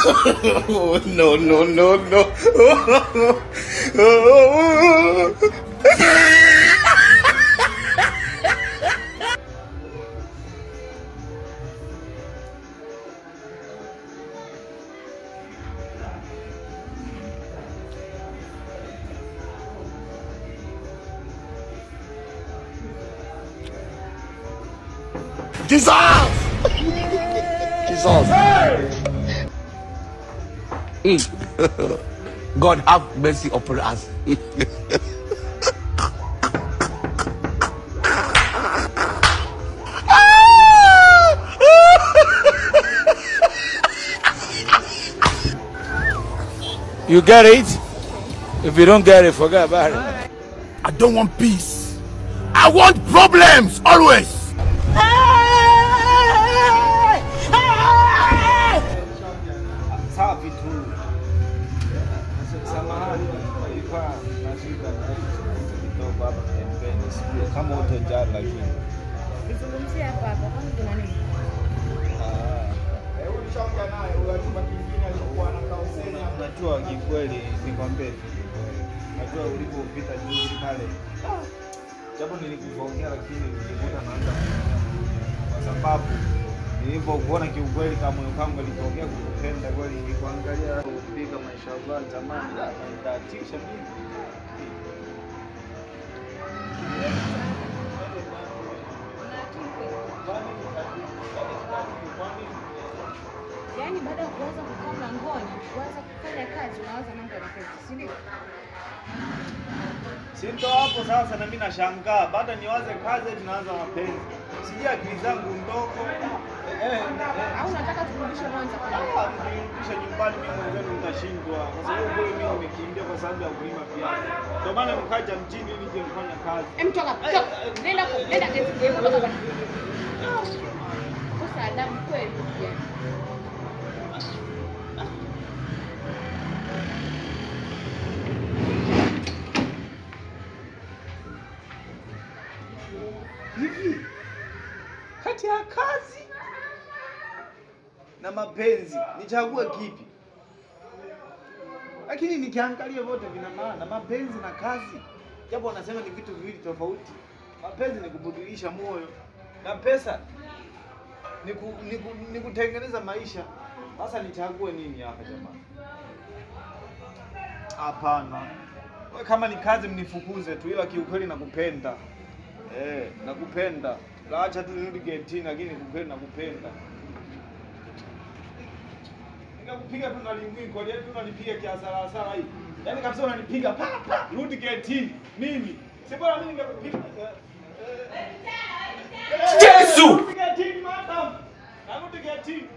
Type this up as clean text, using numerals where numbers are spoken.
Oh, no, no, no, no. Jesus! Jesus! God have mercy upon us. You get it? If you don't get it, forget about it. I don't want peace. I want problems always. Safi tu. Samahani, ilikuwa nashika kidogo hapa pembeni. Sio kama utojali lakini. Nizungumzie hapa kwani kuna nini? Ulishaongea naye unajua kingine alikuwa anakauseni. Unajua kikweli nikwambie kikweli. Unajua ulipopita juzi pale. Japo nilikuongea lakini nilikuta naanza kwa sababu nilipokuona kiukweli kama moyo wangu ulitokea kukupenda kweli, nilikuangalia kupika mashallah zamani nitatisha mimi. Yaani baada ya kuanza kukaa mlangoni, kuanza kufanya kazi, unaanza mambo ya mapenzi, si ndio? Si ndo hapo sasa na mimi nashangaa, baada niwaze kazi tunaanza mapenzi. Sijui akili zangu ndogo. Au unataka turudishe mwanzo kwa nini? Nikirudisha nyumbani mimi mwenyewe nitashindwa. Kwa sababu kule mimi nimekimbia kwa sababu ya kulima pia. Ndio maana nikaja mjini ili nije kufanya kazi. Toka. Nenda kesi yako baba. Kosa adabu kweli. Hivi kati ya kazi na mapenzi nichague kipi? Lakini nikiangalia wote vina maana, mapenzi na kazi. Japo wanasema ni vitu viwili tofauti. Mapenzi ni kubadilisha moyo na pesa ni kutengeneza maisha. Sasa nichague nini hapa jamani? Hapana. Kama ni kazi mnifukuze tu, ila kiukweli nakupenda. Nakupenda. Acha tu nirudi getini lakini kiukweli nakupenda. Nikakupiga tu na lingui kwa leo tu unanipiga kiasara hii. Yaani kabisa unanipiga pa rudi getini. Mimi. Si bora mimi ningekupiga. Yesu! Rudi getini madam. Rudi getini.